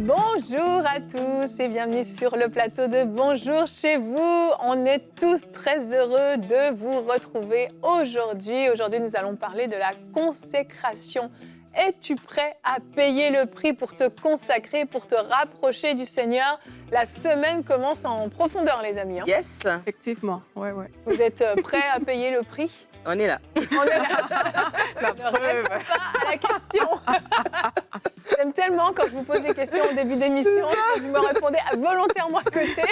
Bonjour à tous et bienvenue sur le plateau de Bonjour chez vous. On est tous très heureux de vous retrouver aujourd'hui. Aujourd'hui, nous allons parler de la consécration. Es-tu prêt à payer le prix pour te consacrer, pour te rapprocher du Seigneur? La semaine commence en profondeur, les amis. Yes, Effectivement, ouais. Vous êtes prêts à payer le prix? on est là. On est là. La Ne réponds preuve. pas à la question. J'aime tellement quand je vous pose des questions au début d'émission, que vous me répondez volontairement à côté.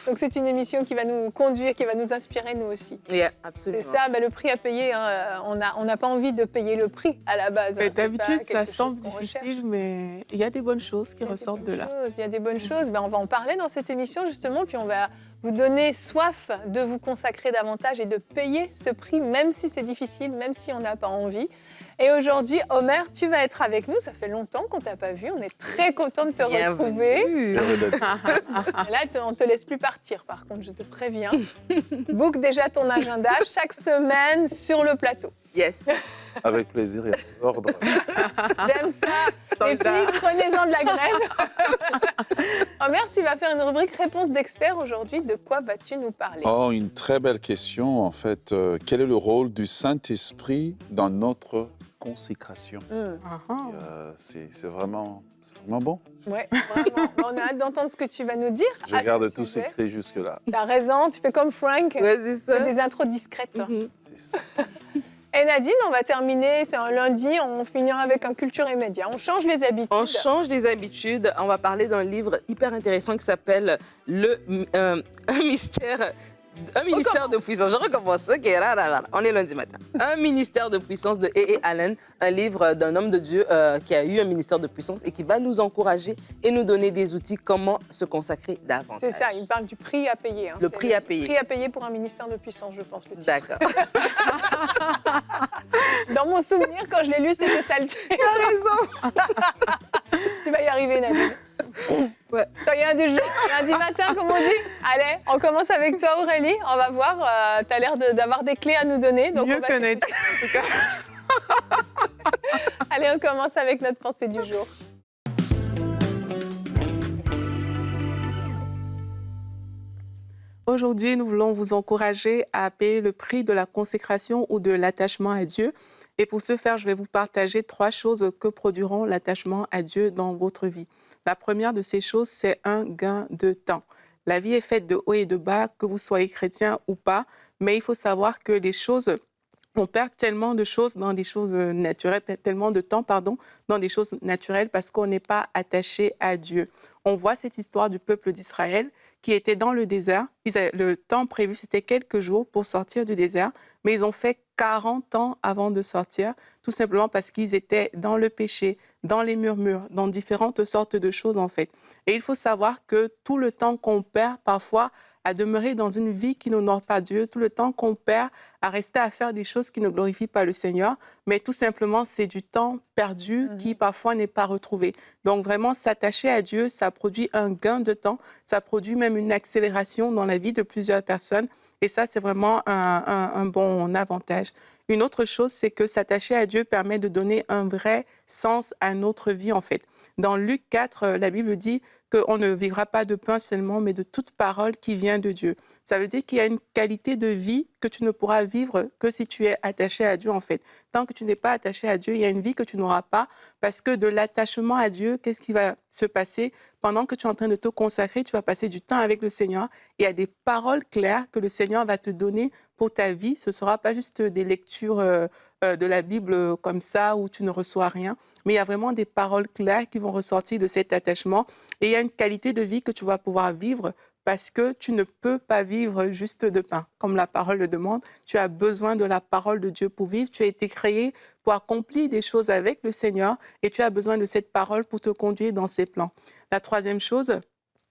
Donc c'est une émission qui va nous conduire, qui va nous inspirer nous aussi. Yeah, C'est absolument. ça, le prix à payer. Hein, on n'a pas envie de payer le prix à la base. Hein, Mais c'est pas d'habitude, ça quelque chose semble qu'on recherche. difficile, mais il y a des bonnes choses qui Il y a des ressortent de bonnes là. choses, il y a des bonnes choses. On va en parler dans cette émission justement, puis on va vous donner soif de vous consacrer davantage et de payer ce prix, même si c'est difficile, même si on n'a pas envie. Et aujourd'hui, Omer, tu vas être avec nous. Ça fait longtemps qu'on t'a pas vu. On est très content de te retrouver. Bienvenue. Là, on te laisse plus partir, par contre, je te préviens. Book déjà ton agenda chaque semaine sur le plateau. Yes. Avec plaisir et à ordre. J'aime ça. Les Soldat. filles, prenez-en de la graine. Omer, tu vas faire une rubrique réponse d'expert aujourd'hui. De quoi vas-tu nous parler? Oh, une très belle question, en fait. Quel est le rôle du Saint-Esprit dans notre consécration? C'est vraiment bon. Ouais, vraiment. On a hâte d'entendre ce que tu vas nous dire. Je à ce garde tout sujet. secret jusque-là. T'as raison, tu fais comme Frank. Ouais, c'est Tu fais ça. des intros discrètes. Mhm. C'est ça. Et Nadine, on va terminer, c'est un lundi, on finira avec un culture et média. On change les habitudes. On change les habitudes. On va parler d'un livre hyper intéressant qui s'appelle Un ministère de puissance. Je recommence. Ok, là. On est lundi matin. Un ministère de puissance de A.A. Allen, un livre d'un homme de Dieu qui a eu un ministère de puissance et qui va nous encourager et nous donner des outils comment se consacrer davantage. C'est ça, il parle du prix à payer. Hein. Le C'est prix à payer. Prix à payer pour un ministère de puissance, je pense, le titre. D'accord. Dans mon souvenir, quand je l'ai lu, c'était ça le titre. T'as raison. Tu vas y arriver, Nadine. Ouais. Rien du jour, lundi matin, comme on dit. Allez, on commence avec toi, Aurélie. On va voir, tu as l'air d'avoir des clés à nous donner. Donc Mieux on va que t'écouter, Nadine. en tout cas. Allez, on commence avec notre pensée du jour. Aujourd'hui, nous voulons vous encourager à payer le prix de la consécration ou de l'attachement à Dieu. Et pour ce faire, je vais vous partager 3 choses que produiront l'attachement à Dieu dans votre vie. La première de ces choses, c'est un gain de temps. La vie est faite de hauts et de bas, que vous soyez chrétien ou pas, mais il faut savoir que on perd tellement de choses dans des choses naturelles, tellement de temps, dans des choses naturelles parce qu'on n'est pas attaché à Dieu. On voit cette histoire du peuple d'Israël qui était dans le désert. Le temps prévu, c'était quelques jours pour sortir du désert, mais ils ont fait 40 ans avant de sortir, tout simplement parce qu'ils étaient dans le péché, dans les murmures, dans différentes sortes de choses en fait. Et il faut savoir que tout le temps qu'on perd parfois à demeurer dans une vie qui n'honore pas Dieu, tout le temps qu'on perd à rester à faire des choses qui ne glorifient pas le Seigneur, mais tout simplement, c'est du temps perdu qui parfois n'est pas retrouvé. Donc vraiment, s'attacher à Dieu, ça produit un gain de temps, ça produit même une accélération dans la vie de plusieurs personnes. Et ça, c'est vraiment un bon avantage. Une autre chose, c'est que s'attacher à Dieu permet de donner un vrai sens à notre vie, en fait. Dans Luc 4, la Bible dit qu'on ne vivra pas de pain seulement, mais de toute parole qui vient de Dieu. Ça veut dire qu'il y a une qualité de vie que tu ne pourras vivre que si tu es attaché à Dieu, en fait. Tant que tu n'es pas attaché à Dieu, il y a une vie que tu n'auras pas parce que de l'attachement à Dieu, qu'est-ce qui va se passer? Pendant que tu es en train de te consacrer, tu vas passer du temps avec le Seigneur et il y a des paroles claires que le Seigneur va te donner pour ta vie. Ce ne sera pas juste des lectures de la Bible comme ça où tu ne reçois rien, mais il y a vraiment des paroles claires qui vont ressortir de cet attachement et il y a une qualité de vie que tu vas pouvoir vivre parce que tu ne peux pas vivre juste de pain, comme la parole le demande. Tu as besoin de la parole de Dieu pour vivre. Tu as été créé pour accomplir des choses avec le Seigneur et tu as besoin de cette parole pour te conduire dans ses plans. La troisième chose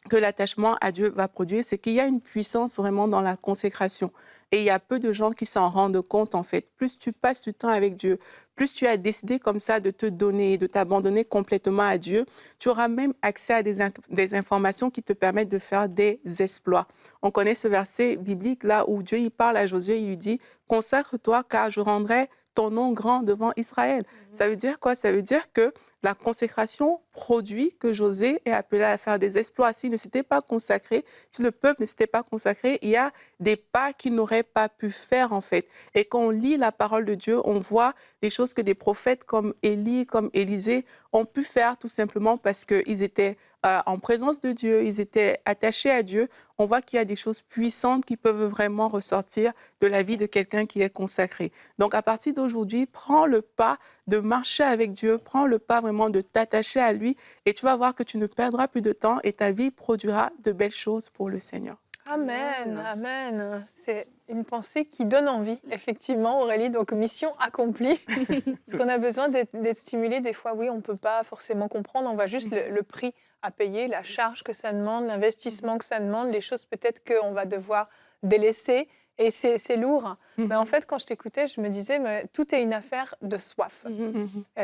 que l'attachement à Dieu va produire, c'est qu'il y a une puissance vraiment dans la consécration. Et il y a peu de gens qui s'en rendent compte, en fait. Plus tu passes du temps avec Dieu, plus tu as décidé comme ça de te donner, de t'abandonner complètement à Dieu, tu auras même accès à des informations qui te permettent de faire des exploits. On connaît ce verset biblique là où Dieu il parle à Josué, il lui dit « Consacre-toi car je rendrai ton nom grand devant Israël. Ça veut dire quoi? Ça veut dire que la consécration produit que José est appelé à faire des exploits. S'il ne s'était pas consacré, si le peuple ne s'était pas consacré, il y a des pas qu'il n'aurait pas pu faire en fait. Et quand on lit la parole de Dieu, on voit des choses que des prophètes comme Élie, comme Élisée ont pu faire tout simplement parce qu'ils étaient en présence de Dieu, ils étaient attachés à Dieu. On voit qu'il y a des choses puissantes qui peuvent vraiment ressortir de la vie de quelqu'un qui est consacré. Donc à partir d'aujourd'hui, prends le pas de marcher avec Dieu, prends le pas vraiment de t'attacher à lui et tu vas voir que tu ne perdras plus de temps et ta vie produira de belles choses pour le Seigneur. Amen, amen. C'est une pensée qui donne envie, effectivement, Aurélie. Donc, mission accomplie. Parce qu'on a besoin d'être stimulé. Des fois, oui, on ne peut pas forcément comprendre. On voit juste le prix à payer, la charge que ça demande, l'investissement que ça demande, les choses peut-être qu'on va devoir délaisser. Et c'est lourd. Mais en fait, quand je t'écoutais, je me disais, mais tout est une affaire de soif.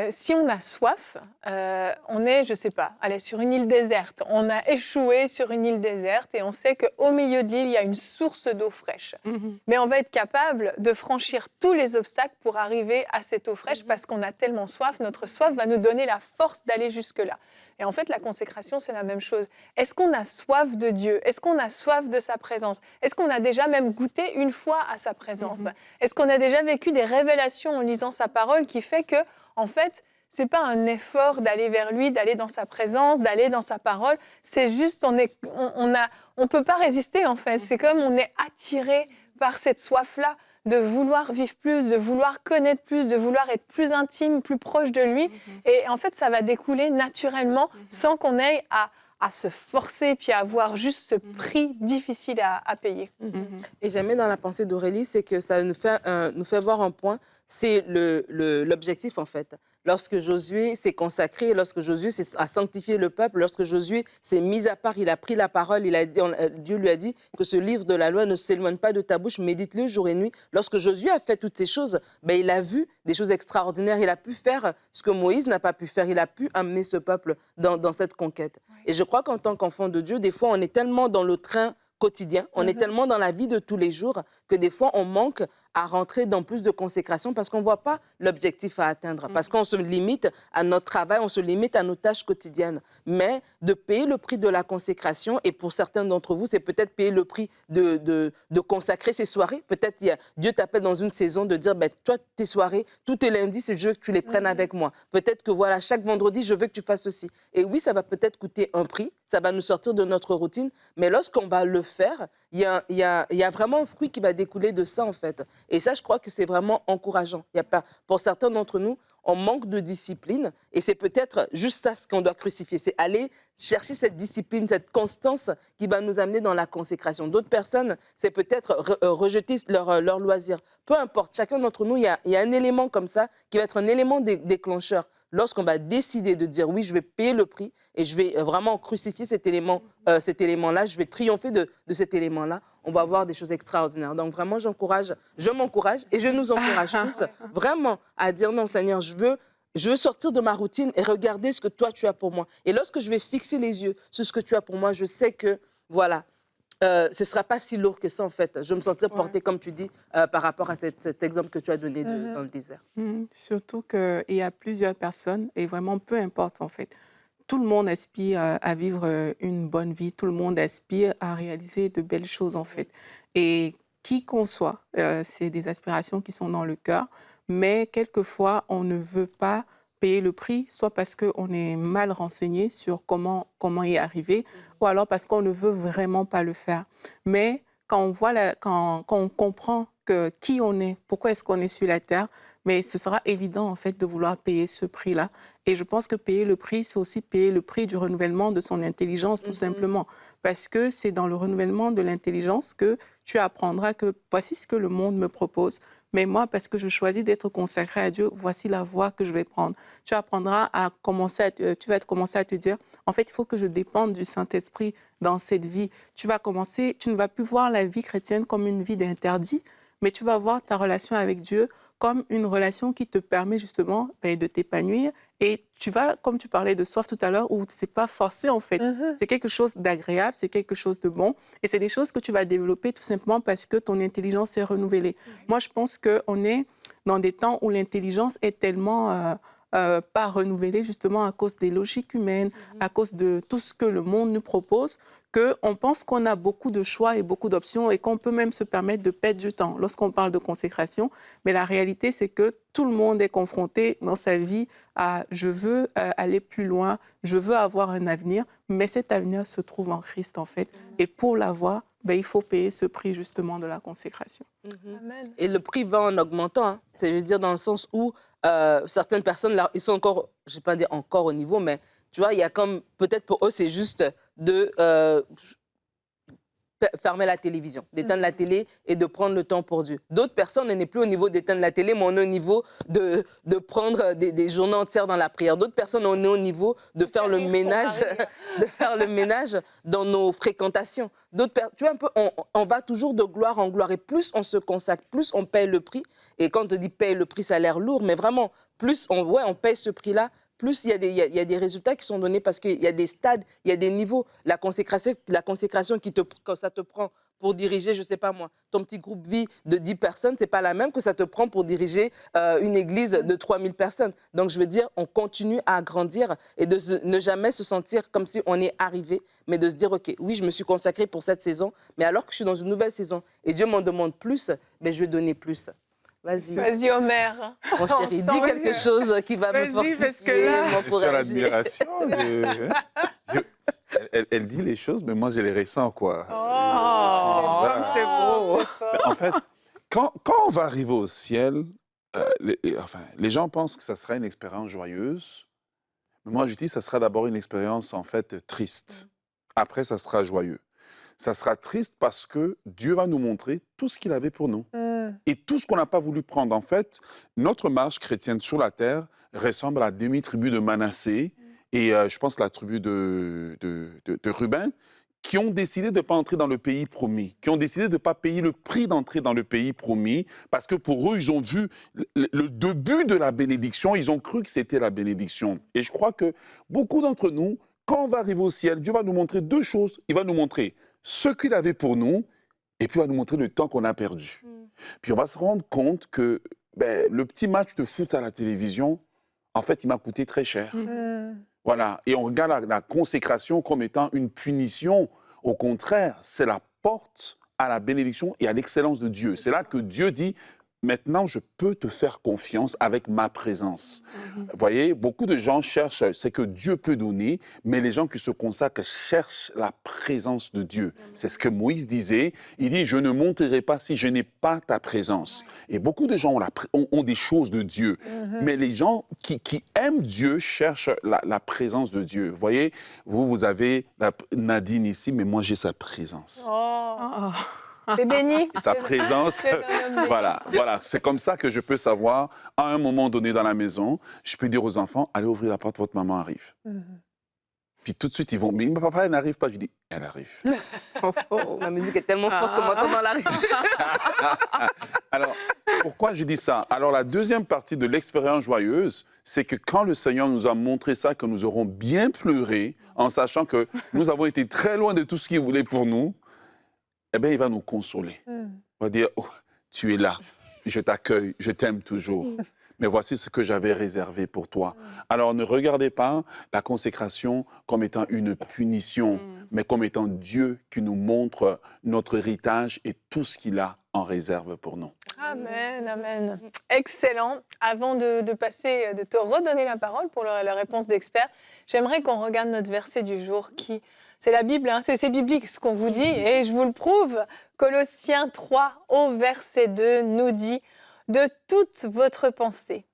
Si on a soif, on est, je ne sais pas, allez, sur une île déserte. On a échoué sur une île déserte et on sait qu'au milieu de l'île, il y a une source d'eau fraîche. Mais on va être capable de franchir tous les obstacles pour arriver à cette eau fraîche parce qu'on a tellement soif. Notre soif va nous donner la force d'aller jusque-là. Et en fait, la consécration, c'est la même chose. Est-ce qu'on a soif de Dieu? Est-ce qu'on a soif de sa présence? Est-ce qu'on a déjà même goûté une fois à sa présence? Est-ce qu'on a déjà vécu des révélations en lisant sa parole qui fait que, en fait, c'est pas un effort d'aller vers lui, d'aller dans sa présence, d'aller dans sa parole. C'est juste, on peut pas résister, en fait. C'est comme on est attiré par cette soif-là de vouloir vivre plus, de vouloir connaître plus, de vouloir être plus intime, plus proche de lui. Et en fait, ça va découler naturellement sans qu'on ait à se forcer puis à avoir juste ce prix difficile à payer. Et j'aimais dans la pensée d'Aurélie, c'est que ça nous fait voir un point, c'est l'objectif en fait. Lorsque Josué s'est consacré, lorsque Josué a sanctifié le peuple, lorsque Josué s'est mis à part, il a pris la parole, Dieu lui a dit que ce livre de la loi ne s'éloigne pas de ta bouche, médite-le jour et nuit. Lorsque Josué a fait toutes ces choses, il a vu des choses extraordinaires. Il a pu faire ce que Moïse n'a pas pu faire. Il a pu amener ce peuple dans cette conquête. Et je crois qu'en tant qu'enfant de Dieu, des fois, on est tellement dans le train quotidien, on est tellement dans la vie de tous les jours que des fois, on manque à rentrer dans plus de consécration parce qu'on ne voit pas l'objectif à atteindre, parce qu'on se limite à notre travail, on se limite à nos tâches quotidiennes. Mais de payer le prix de la consécration, et pour certains d'entre vous, c'est peut-être payer le prix de consacrer ses soirées. Peut-être Dieu t'appelle dans une saison de dire, toi, tes soirées, tous tes lundis, je veux que tu les prennes avec moi. Peut-être que voilà, chaque vendredi, je veux que tu fasses ceci. Et oui, ça va peut-être coûter un prix, ça va nous sortir de notre routine, mais lorsqu'on va le faire, il y a vraiment un fruit qui va découler de ça, en fait. Et ça, je crois que c'est vraiment encourageant. Pour certains d'entre nous, on manque de discipline et c'est peut-être juste ça ce qu'on doit crucifier. C'est aller chercher cette discipline, cette constance qui va nous amener dans la consécration. D'autres personnes, c'est peut-être rejeter leur loisir. Peu importe, chacun d'entre nous, il y a un élément comme ça qui va être un élément déclencheur. Lorsqu'on va décider de dire oui, je vais payer le prix et je vais vraiment crucifier cet élément-là, je vais triompher de cet élément-là, on va voir des choses extraordinaires. Donc vraiment, je m'encourage et je nous encourage tous vraiment à dire non, Seigneur, je veux sortir de ma routine et regarder ce que toi tu as pour moi. Et lorsque je vais fixer les yeux sur ce que tu as pour moi, je sais que voilà, ce ne sera pas si lourd que ça, en fait. Je vais me sentir portée, comme tu dis, par rapport à cet exemple que tu as donné dans le désert. Surtout qu'il y a plusieurs personnes, et vraiment, peu importe, en fait. Tout le monde aspire à vivre une bonne vie. Tout le monde aspire à réaliser de belles choses, en fait. Et qui qu'on soit, c'est des aspirations qui sont dans le cœur. Mais quelquefois, on ne veut pas payer le prix, soit parce qu'on est mal renseigné sur comment y arriver, ou alors parce qu'on ne veut vraiment pas le faire. Mais quand on comprend qui on est, pourquoi est-ce qu'on est sur la terre, mais ce sera évident en fait de vouloir payer ce prix-là. Et je pense que payer le prix, c'est aussi payer le prix du renouvellement de son intelligence, tout simplement. Parce que c'est dans le renouvellement de l'intelligence que tu apprendras que voici ce que le monde me propose. Mais moi, parce que je choisis d'être consacré à Dieu, voici la voie que je vais prendre. Tu apprendras tu vas commencer à te dire, en fait, il faut que je dépende du Saint-Esprit dans cette vie. Tu ne vas plus voir la vie chrétienne comme une vie d'interdit, mais tu vas voir ta relation avec Dieu comme une relation qui te permet justement de t'épanouir. Et tu vas, comme tu parlais de soif tout à l'heure, où ce n'est pas forcé en fait. C'est quelque chose d'agréable, c'est quelque chose de bon. Et c'est des choses que tu vas développer tout simplement parce que ton intelligence est renouvelée. Moi, je pense qu'on est dans des temps où l'intelligence est tellement pas renouvelés justement à cause des logiques humaines, à cause de tout ce que le monde nous propose, qu'on pense qu'on a beaucoup de choix et beaucoup d'options et qu'on peut même se permettre de perdre du temps lorsqu'on parle de consécration. Mais la réalité, c'est que tout le monde est confronté dans sa vie à « je veux aller plus loin, je veux avoir un avenir », mais cet avenir se trouve en Christ en fait. Et pour l'avoir, il faut payer ce prix justement de la consécration. Amen. Et le prix va en augmentant. Hein. Je veux dire dans le sens où certaines personnes, là, ils sont encore, je ne vais pas dire encore au niveau, mais tu vois, il y a comme, peut-être pour eux, c'est juste de fermer la télévision, d'éteindre la télé et de prendre le temps pour Dieu. D'autres personnes, on n'est plus au niveau d'éteindre la télé, mais on est au niveau de prendre des journées entières dans la prière. D'autres personnes, on est au niveau de faire le ménage, de faire le ménage dans nos fréquentations. Tu vois un peu, on va toujours de gloire en gloire et plus on se consacre, plus on paye le prix. Et quand on te dit paye le prix, ça a l'air lourd, mais vraiment, plus on paye ce prix-là, plus il y a des résultats qui sont donnés parce qu'il y a des stades, il y a des niveaux. La consécration quand ça te prend pour diriger, je ne sais pas moi, ton petit groupe vie de 10 personnes, ce n'est pas la même que ça te prend pour diriger une église de 3000 personnes. Donc, je veux dire, on continue à grandir et de ne jamais se sentir comme si on est arrivé, mais de se dire, OK, oui, je me suis consacré pour cette saison, mais alors que je suis dans une nouvelle saison et Dieu m'en demande plus, je vais donner plus. Vas-y. Vas-y, Omer. Mon chéri, dis quelque chose qui va me fortifier, m'encourager. Sur l'admiration. Elle dit les choses, mais moi, je les ressens, quoi. Voilà. C'est beau. En fait, quand on va arriver au ciel, les gens pensent que ça sera une expérience joyeuse. Mais moi, je dis que ça sera d'abord une expérience, en fait, triste. Après, ça sera joyeux. Ça sera triste parce que Dieu va nous montrer tout ce qu'il avait pour nous. Et tout ce qu'on n'a pas voulu prendre. En fait, notre marche chrétienne sur la terre ressemble à la demi-tribu de Manassé et je pense la tribu de Ruben, qui ont décidé de ne pas entrer dans le pays promis, qui ont décidé de ne pas payer le prix d'entrer dans le pays promis, parce que pour eux, ils ont vu le début de la bénédiction, ils ont cru que c'était la bénédiction. Et je crois que beaucoup d'entre nous, quand on va arriver au ciel, Dieu va nous montrer deux choses. Il va nous montrer ce qu'il avait pour nous, et puis il va nous montrer le temps qu'on a perdu. Puis on va se rendre compte que le petit match de foot à la télévision, en fait, il m'a coûté très cher. Voilà. Et on regarde la consécration comme étant une punition. Au contraire, c'est la porte à la bénédiction et à l'excellence de Dieu. C'est là que Dieu dit, maintenant, je peux te faire confiance avec ma présence. Vous voyez, beaucoup de gens cherchent ce que Dieu peut donner, mais les gens qui se consacrent cherchent la présence de Dieu. C'est ce que Moïse disait. Il dit, je ne monterai pas si je n'ai pas ta présence. Et beaucoup de gens ont des choses de Dieu, mais les gens qui aiment Dieu cherchent la présence de Dieu. Vous voyez, vous avez Nadine ici, mais moi, j'ai sa présence. T'es béni. Sa présence, voilà. C'est comme ça que je peux savoir, à un moment donné dans la maison, je peux dire aux enfants, allez ouvrir la porte, votre maman arrive. Puis tout de suite, ils vont, mais papa, elle n'arrive pas. Je dis, elle arrive. La musique est tellement forte qu'on m'entend dans la rue. Alors, pourquoi je dis ça? Alors, la deuxième partie de l'expérience joyeuse, c'est que quand le Seigneur nous a montré ça, que nous aurons bien pleuré, en sachant que nous avons été très loin de tout ce qu'il voulait pour nous, eh bien, il va nous consoler. Il va dire, oh, tu es là, je t'accueille, je t'aime toujours. Mais voici ce que j'avais réservé pour toi. Alors, ne regardez pas la consécration comme étant une punition, mais comme étant Dieu qui nous montre notre héritage et tout ce qu'il a en réserve pour nous. Amen, amen. Excellent. Avant de passer, de te redonner la parole pour la réponse d'expert, j'aimerais qu'on regarde notre verset du jour qui... C'est la Bible, hein, c'est biblique ce qu'on vous dit, et je vous le prouve. Colossiens 3, au verset 2, nous dit « De toute votre pensée,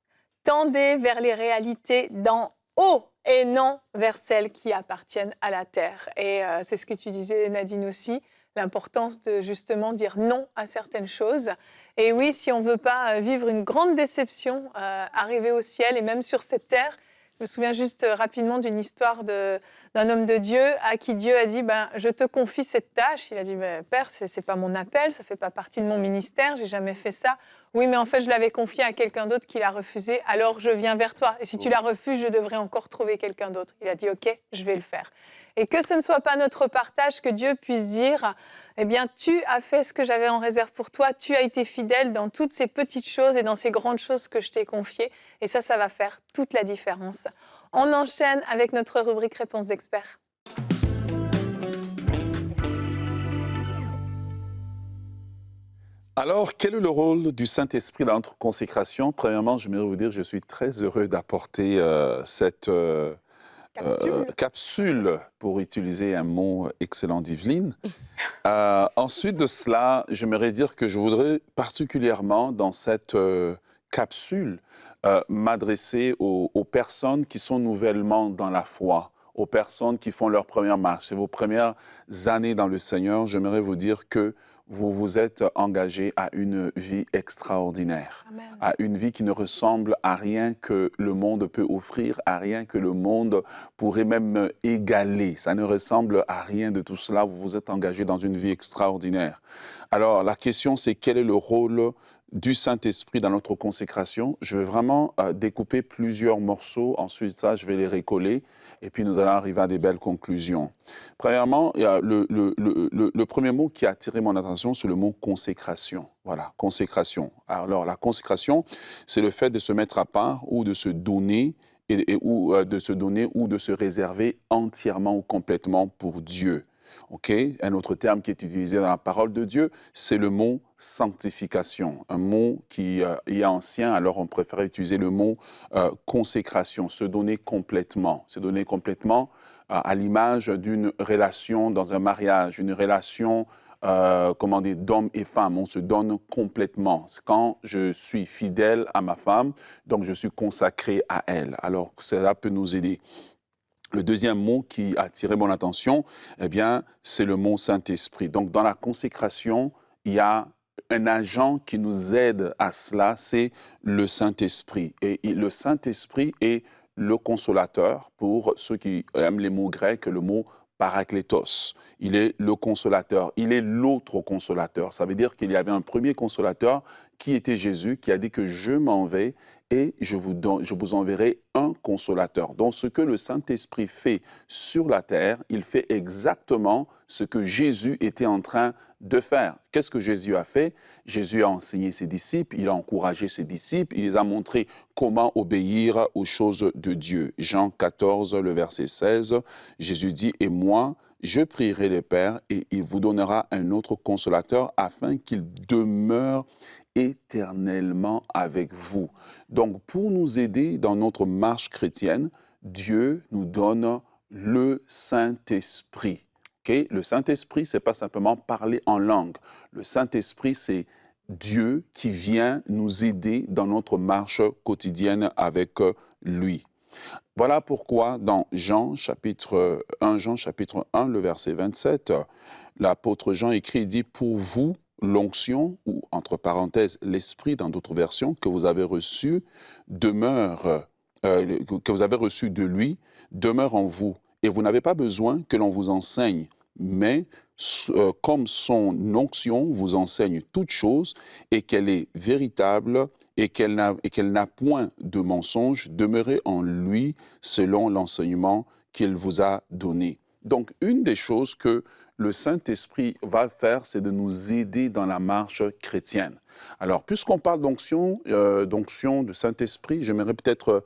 tendez vers les réalités d'en haut et non vers celles qui appartiennent à la terre. » Et c'est ce que tu disais, Nadine, aussi, l'importance de justement dire non à certaines choses. Et oui, si on ne veut pas vivre une grande déception, arriver au ciel et même sur cette terre, je me souviens juste rapidement d'une histoire d'un homme de Dieu à qui Dieu a dit je te confie cette tâche. Il a dit Père, c'est pas mon appel, ça fait pas partie de mon ministère, j'ai jamais fait ça. Oui, mais en fait, je l'avais confié à quelqu'un d'autre qui l'a refusé, alors je viens vers toi. Et si tu la refuses, je devrais encore trouver quelqu'un d'autre. Il a dit OK, je vais le faire. et que ce ne soit pas notre partage, que Dieu puisse dire, eh bien, tu as fait ce que j'avais en réserve pour toi, tu as été fidèle dans toutes ces petites choses et dans ces grandes choses que je t'ai confiées, et ça va faire toute la différence. On enchaîne avec notre rubrique Réponse d'experts. Alors, quel est le rôle du Saint-Esprit dans notre consécration? Premièrement, je voudrais vous dire, je suis très heureux d'apporter cette capsule, pour utiliser un mot excellent d'Yveline. Ensuite de cela, j'aimerais dire que je voudrais particulièrement, dans cette capsule, m'adresser aux personnes qui sont nouvellement dans la foi, aux personnes qui font leur première marche. C'est vos premières années dans le Seigneur. J'aimerais vous dire que vous vous êtes engagé à une vie extraordinaire, Amen. à une vie qui ne ressemble à rien que le monde peut offrir, à rien que le monde pourrait même égaler. Ça ne ressemble à rien de tout cela. Vous vous êtes engagé dans une vie extraordinaire. Alors, la question, c'est quel est le rôle du Saint-Esprit dans notre consécration? Je vais vraiment découper plusieurs morceaux. Ensuite, ça, je vais les recoller. Et puis, nous allons arriver à des belles conclusions. Premièrement, il y a le premier mot qui a attiré mon attention, c'est le mot consécration. Voilà, consécration. Alors, la consécration, c'est le fait de se mettre à part ou de se donner, ou de se donner ou de se réserver entièrement ou complètement pour Dieu. Okay? Un autre terme qui est utilisé dans la parole de Dieu, c'est le mot sanctification, un mot qui est ancien, alors on préférait utiliser le mot consécration, se donner complètement à l'image d'une relation dans un mariage, une relation comment dire, d'homme et femme, on se donne complètement. Quand je suis fidèle à ma femme, donc je suis consacré à elle. Alors cela peut nous aider. Le deuxième mot qui a attiré mon attention, eh bien, c'est le mot Saint-Esprit. Donc, dans la consécration, il y a un agent qui nous aide à cela, c'est le Saint-Esprit. Et le Saint-Esprit est le consolateur, pour ceux qui aiment les mots grecs, le mot paraklétos. Il est le consolateur, il est l'autre consolateur. Ça veut dire qu'il y avait un premier consolateur qui était Jésus, qui a dit que je m'en vais et je vous enverrai un consolateur. Donc, ce que le Saint-Esprit fait sur la terre, il fait exactement ce que Jésus était en train de faire. Qu'est-ce que Jésus a fait? Jésus a enseigné ses disciples, il a encouragé ses disciples, il les a montré comment obéir aux choses de Dieu. Jean 14, le verset 16, Jésus dit « Et moi, je prierai le Père et il vous donnera un autre consolateur afin qu'il demeure éternellement avec vous. » Donc, pour nous aider dans notre marche chrétienne, Dieu nous donne le Saint-Esprit. Okay? Le Saint-Esprit, ce n'est pas simplement parler en langue. Le Saint-Esprit, c'est Dieu qui vient nous aider dans notre marche quotidienne avec lui. Voilà pourquoi dans Jean chapitre 1, le verset 27, l'apôtre Jean écrit, il dit « Pour vous, l'onction, ou entre parenthèses, l'esprit dans d'autres versions, que vous avez reçu demeure, que vous avez reçu de lui, demeure en vous. Et vous n'avez pas besoin que l'on vous enseigne, mais comme son onction vous enseigne toute chose et qu'elle est véritable et qu'elle n'a point de mensonge, demeurez en lui selon l'enseignement qu'il vous a donné. » Donc, une des choses que le Saint-Esprit va faire, c'est de nous aider dans la marche chrétienne. Alors, puisqu'on parle d'onction, de Saint-Esprit, j'aimerais peut-être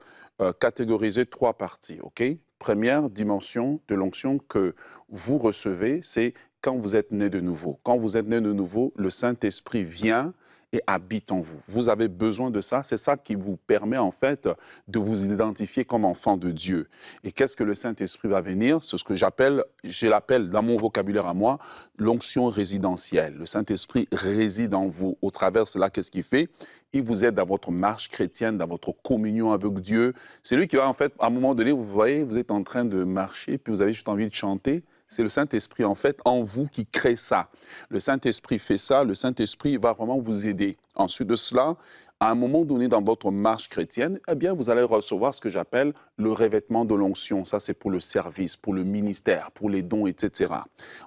catégoriser trois parties, ok? Première dimension de l'onction que vous recevez, c'est quand vous êtes né de nouveau. Quand vous êtes né de nouveau, le Saint-Esprit vient et habite en vous. Vous avez besoin de ça. C'est ça qui vous permet en fait de vous identifier comme enfant de Dieu. Et qu'est-ce que le Saint-Esprit va venir? C'est ce que je l'appelle dans mon vocabulaire à moi, l'onction résidentielle. Le Saint-Esprit réside en vous. Au travers de cela, qu'est-ce qu'il fait? Il vous aide dans votre marche chrétienne, dans votre communion avec Dieu. C'est lui qui va en fait, à un moment donné, vous voyez, vous êtes en train de marcher, puis vous avez juste envie de chanter. C'est le Saint-Esprit, en fait, en vous qui crée ça. Le Saint-Esprit fait ça, le Saint-Esprit va vraiment vous aider. Ensuite de cela, à un moment donné dans votre marche chrétienne, eh bien, vous allez recevoir ce que j'appelle le revêtement de l'onction. Ça, c'est pour le service, pour le ministère, pour les dons, etc.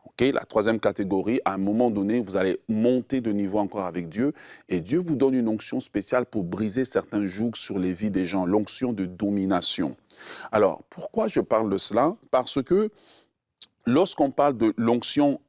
Okay? La troisième catégorie, à un moment donné, vous allez monter de niveau encore avec Dieu et Dieu vous donne une onction spéciale pour briser certains jougs sur les vies des gens, l'onction de domination. Alors, pourquoi je parle de cela? Parce que lorsqu'on parle de l'onction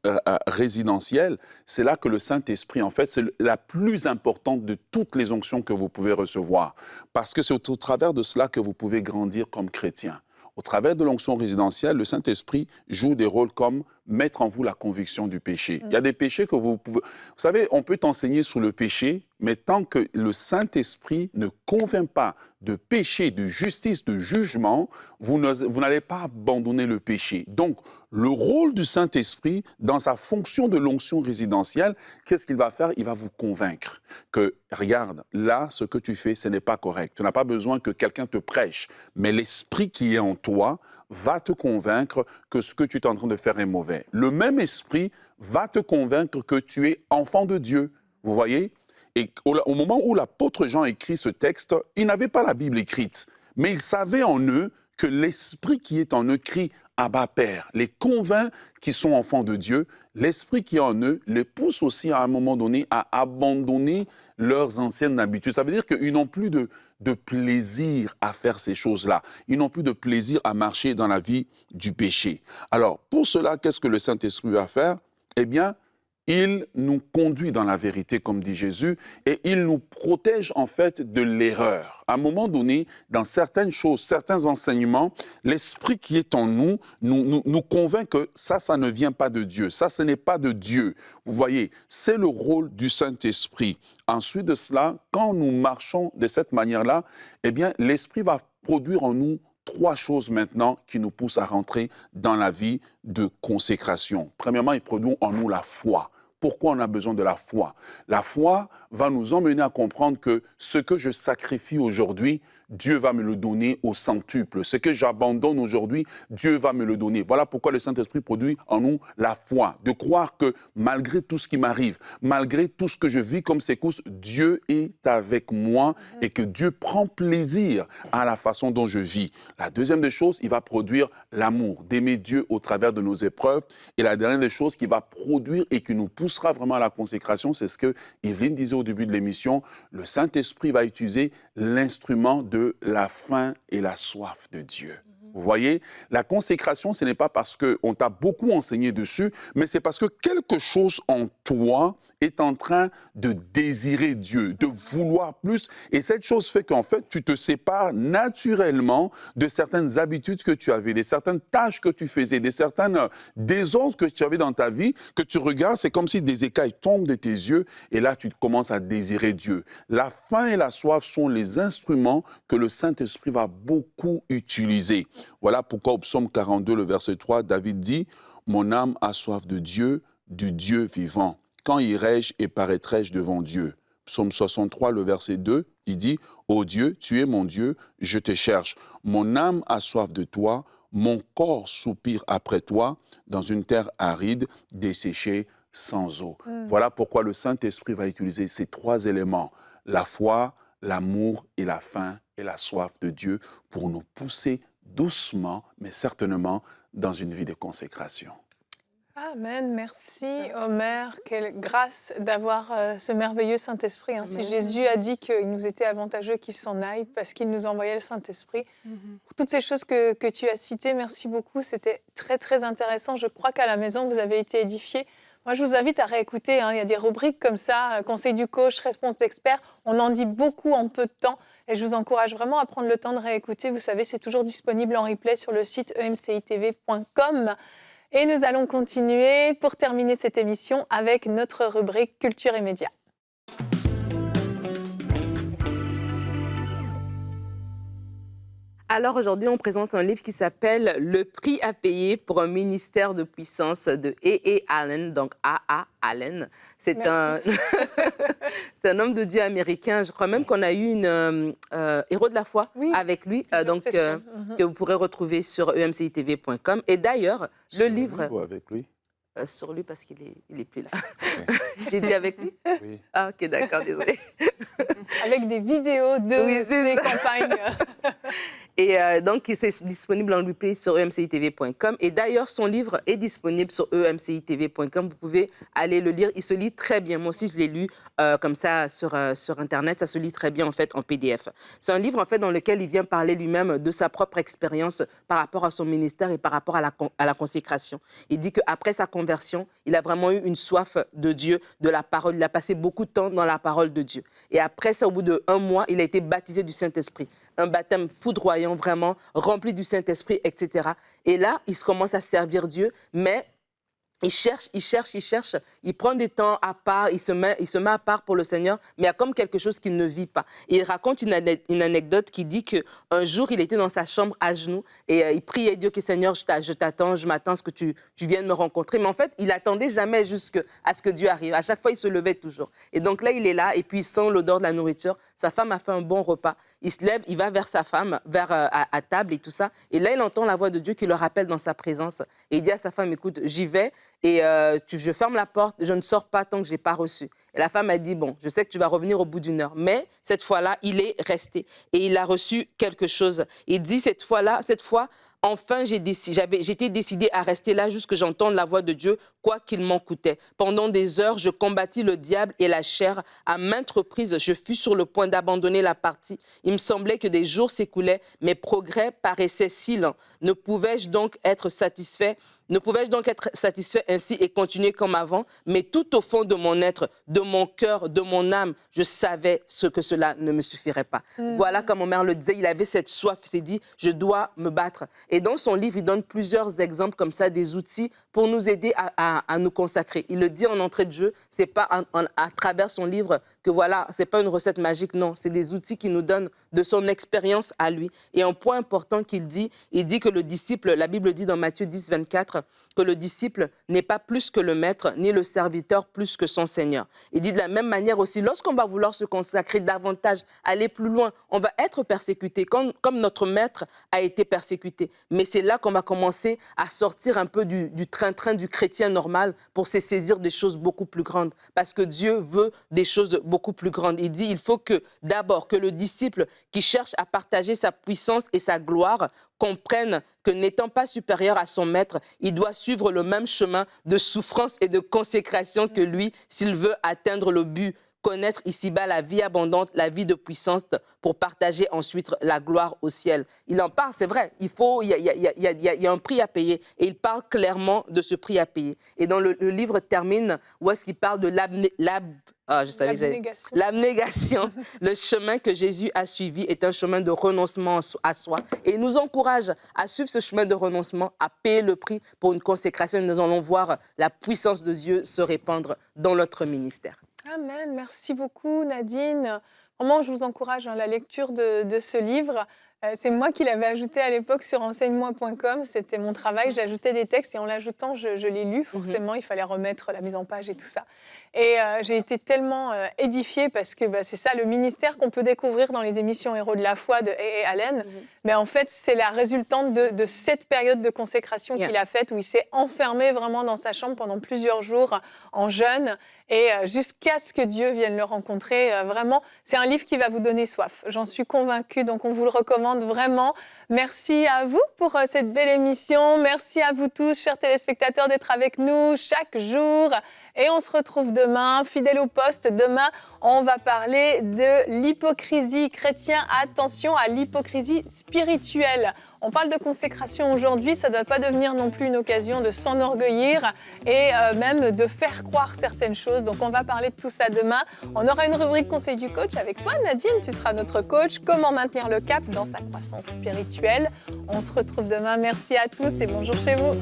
résidentielle, c'est là que le Saint-Esprit, en fait, c'est la plus importante de toutes les onctions que vous pouvez recevoir. Parce que c'est au travers de cela que vous pouvez grandir comme chrétien. Au travers de l'onction résidentielle, le Saint-Esprit joue des rôles comme mettre en vous la conviction du péché. Il y a des péchés que vous pouvez... Vous savez, on peut t'enseigner sur le péché, mais tant que le Saint-Esprit ne convainc pas de péché, de justice, de jugement, vous n'allez pas abandonner le péché. Donc, le rôle du Saint-Esprit, dans sa fonction de l'onction résidentielle, qu'est-ce qu'il va faire? Il va vous convaincre que, regarde, là, ce que tu fais, ce n'est pas correct. Tu n'as pas besoin que quelqu'un te prêche, mais l'Esprit qui est en toi va te convaincre que ce que tu es en train de faire est mauvais. Le même esprit va te convaincre que tu es enfant de Dieu. Vous voyez? Et au moment où l'apôtre Jean écrit ce texte, il n'avait pas la Bible écrite, mais il savait en eux que l'esprit qui est en eux crie Abba Père, les convainc qu'ils sont enfants de Dieu. L'esprit qui est en eux les pousse aussi à un moment donné à abandonner leurs anciennes habitudes. Ça veut dire qu'ils n'ont plus de plaisir à faire ces choses-là. Ils n'ont plus de plaisir à marcher dans la vie du péché. Alors, pour cela, qu'est-ce que le Saint-Esprit va faire? Eh bien, il nous conduit dans la vérité, comme dit Jésus, et il nous protège en fait de l'erreur. À un moment donné, dans certaines choses, certains enseignements, l'esprit qui est en nous convainc que ça ne vient pas de Dieu. Ça, ce n'est pas de Dieu. Vous voyez, c'est le rôle du Saint-Esprit. Ensuite de cela, quand nous marchons de cette manière-là, eh bien, l'esprit va produire en nous trois choses maintenant qui nous poussent à rentrer dans la vie de consécration. Premièrement, il produit en nous la foi. Pourquoi on a besoin de la foi? La foi va nous emmener à comprendre que ce que je sacrifie aujourd'hui, Dieu va me le donner au centuple. Ce que j'abandonne aujourd'hui, Dieu va me le donner. Voilà pourquoi le Saint-Esprit produit en nous la foi. De croire que malgré tout ce qui m'arrive, malgré tout ce que je vis comme secousse, Dieu est avec moi et que Dieu prend plaisir à la façon dont je vis. La deuxième des choses, il va produire l'amour, d'aimer Dieu au travers de nos épreuves. Et la dernière des choses qu'il va produire et qui nous poussera vraiment à la consécration, c'est ce que Evelyne disait au début de l'émission, le Saint-Esprit va utiliser l'instrument de la faim et la soif de Dieu. Vous voyez, la consécration, ce n'est pas parce qu'on t'a beaucoup enseigné dessus, mais c'est parce que quelque chose en toi est en train de désirer Dieu, de vouloir plus. Et cette chose fait qu'en fait, tu te sépares naturellement de certaines habitudes que tu avais, de certaines tâches que tu faisais, de certaines désordres que tu avais dans ta vie, que tu regardes, c'est comme si des écailles tombent de tes yeux, et là, tu commences à désirer Dieu. La faim et la soif sont les instruments que le Saint-Esprit va beaucoup utiliser. Voilà pourquoi au psaume 42, le verset 3, David dit « Mon âme a soif de Dieu, du Dieu vivant. Quand irai-je et paraîtrai-je devant Dieu ?» Psaume 63, le verset 2, il dit « Ô Dieu, tu es mon Dieu, je te cherche. Mon âme a soif de toi, mon corps soupire après toi, dans une terre aride, desséchée sans eau. » Voilà pourquoi le Saint-Esprit va utiliser ces trois éléments, la foi, l'amour et la faim et la soif de Dieu, pour nous pousser doucement, mais certainement, dans une vie de consécration. Amen, merci Omer, quelle grâce d'avoir ce merveilleux Saint-Esprit. Hein. Si Jésus a dit qu'il nous était avantageux qu'il s'en aille parce qu'il nous envoyait le Saint-Esprit. Pour toutes ces choses que tu as citées, merci beaucoup, c'était très très intéressant. Je crois qu'à la maison, vous avez été édifiés. Moi, je vous invite à réécouter, hein. Il y a des rubriques comme ça, conseil du coach, réponse d'expert. On en dit beaucoup en peu de temps et je vous encourage vraiment à prendre le temps de réécouter. Vous savez, c'est toujours disponible en replay sur le site emcitv.com. Et nous allons continuer pour terminer cette émission avec notre rubrique Culture et Médias. Alors aujourd'hui, on présente un livre qui s'appelle « Le prix à payer pour un ministère de puissance » de A.A. Allen, donc A.A. Allen. C'est un homme de Dieu américain. Je crois même qu'on a eu une héros de la foi avec lui, que vous pourrez retrouver sur emcitv.com. Et d'ailleurs, le livre... Ou avec lui? Sur lui parce qu'il est plus là. Okay. Je l'ai dit avec lui? Oui. Ah, ok, d'accord, désolé. Avec des vidéos de ces campagnes. Et donc, c'est disponible en replay sur emcitv.com. Et d'ailleurs, son livre est disponible sur emcitv.com. Vous pouvez aller le lire. Il se lit très bien. Moi aussi, je l'ai lu comme ça sur Internet. Ça se lit très bien, en fait, en PDF. C'est un livre, en fait, dans lequel il vient parler lui-même de sa propre expérience par rapport à son ministère et par rapport à la consécration. Il dit qu'après sa conversion, il a vraiment eu une soif de Dieu, de la parole. Il a passé beaucoup de temps dans la parole de Dieu. Et après ça, au bout d'1 mois, il a été baptisé du Saint-Esprit. Un baptême foudroyant, vraiment, rempli du Saint-Esprit, etc. Et là, il commence à servir Dieu, mais il cherche, il prend des temps à part, il se met à part pour le Seigneur, mais il y a comme quelque chose qu'il ne vit pas. Et il raconte une anecdote qui dit qu'un jour, il était dans sa chambre à genoux et il priait Dieu que Seigneur, je t'attends, je m'attends à ce que tu viennes me rencontrer. Mais en fait, il attendait jamais jusqu'à ce que Dieu arrive. À chaque fois, il se levait toujours. Et donc là, il est là et puis il sent l'odeur de la nourriture. Sa femme a fait un bon repas. Il se lève, il va vers sa femme, à table et tout ça. Et là, il entend la voix de Dieu qui le rappelle dans sa présence. Et il dit à sa femme, écoute, j'y vais et je ferme la porte, je ne sors pas tant que je n'ai pas reçu. Et la femme a dit, bon, je sais que tu vas revenir au bout d'1 heure. Mais cette fois-là, il est resté et il a reçu quelque chose. Il dit, cette fois, enfin, j'étais décidée à rester là jusqu'à ce que j'entende la voix de Dieu, quoi qu'il m'en coûtait. Pendant des heures, je combattis le diable et la chair. À maintes reprises, je fus sur le point d'abandonner la partie. Il me semblait que des jours s'écoulaient, mes progrès paraissaient si lents. Ne pouvais-je donc être satisfait ainsi et continuer comme avant? Mais tout au fond de mon être, de mon cœur, de mon âme, je savais que cela ne me suffirait pas. Voilà comme mon mère le disait, il avait cette soif, il s'est dit, je dois me battre. Et dans son livre, il donne plusieurs exemples comme ça, des outils pour nous aider à nous consacrer. Il le dit en entrée de jeu, c'est pas à travers son livre que voilà, c'est pas une recette magique, non, c'est des outils qu'il nous donne de son expérience à lui. Et un point important qu'il dit, il dit que le disciple, la Bible dit dans Matthieu 10, 24, que le disciple n'est pas plus que le maître, ni le serviteur plus que son Seigneur. Il dit de la même manière aussi, lorsqu'on va vouloir se consacrer davantage, aller plus loin, on va être persécuté, comme notre maître a été persécuté. Mais c'est là qu'on va commencer à sortir un peu du train-train du chrétien normal pour se saisir des choses beaucoup plus grandes. Parce que Dieu veut des choses beaucoup plus grandes. Il dit, il faut que d'abord, que le disciple qui cherche à partager sa puissance et sa gloire comprenne que n'étant pas supérieur à son maître, il doit suivre le même chemin de souffrance et de consécration que lui s'il veut atteindre le but, connaître ici-bas la vie abondante, la vie de puissance pour partager ensuite la gloire au ciel. Il en parle, c'est vrai, il y a un prix à payer et il parle clairement de ce prix à payer. Et dans le livre termine où est-ce qu'il parle de l'abnégation. Le chemin que Jésus a suivi est un chemin de renoncement à soi. Et il nous encourage à suivre ce chemin de renoncement, à payer le prix pour une consécration. Nous allons voir la puissance de Dieu se répandre dans notre ministère. Amen. Merci beaucoup, Nadine. Vraiment, je vous encourage à la lecture de ce livre. C'est moi qui l'avais ajouté à l'époque sur enseigne-moi.com. C'était mon travail. J'ajoutais des textes et en l'ajoutant, je l'ai lu. Forcément, il fallait remettre la mise en page et tout ça. Et j'ai été tellement édifiée parce que c'est ça, le ministère qu'on peut découvrir dans les émissions Héros de la foi de A.A. Allen. Mais en fait, c'est la résultante de cette période de consécration qu'il a faite où il s'est enfermé vraiment dans sa chambre pendant plusieurs jours en jeûne et jusqu'à ce que Dieu vienne le rencontrer. Vraiment, c'est un livre qui va vous donner soif. J'en suis convaincue, donc on vous le recommande vraiment. Merci à vous pour cette belle émission. Merci à vous tous, chers téléspectateurs, d'être avec nous chaque jour. Et on se retrouve demain, fidèle au poste. Demain, on va parler de l'hypocrisie chrétienne. Attention à l'hypocrisie spirituelle. On parle de consécration aujourd'hui. Ça ne doit pas devenir non plus une occasion de s'enorgueillir et même de faire croire certaines choses. Donc, on va parler de tout ça demain. On aura une rubrique Conseil du coach avec toi, Nadine. Tu seras notre coach. Comment maintenir le cap dans sa croissance spirituelle. On se retrouve demain. Merci à tous et bonjour chez vous.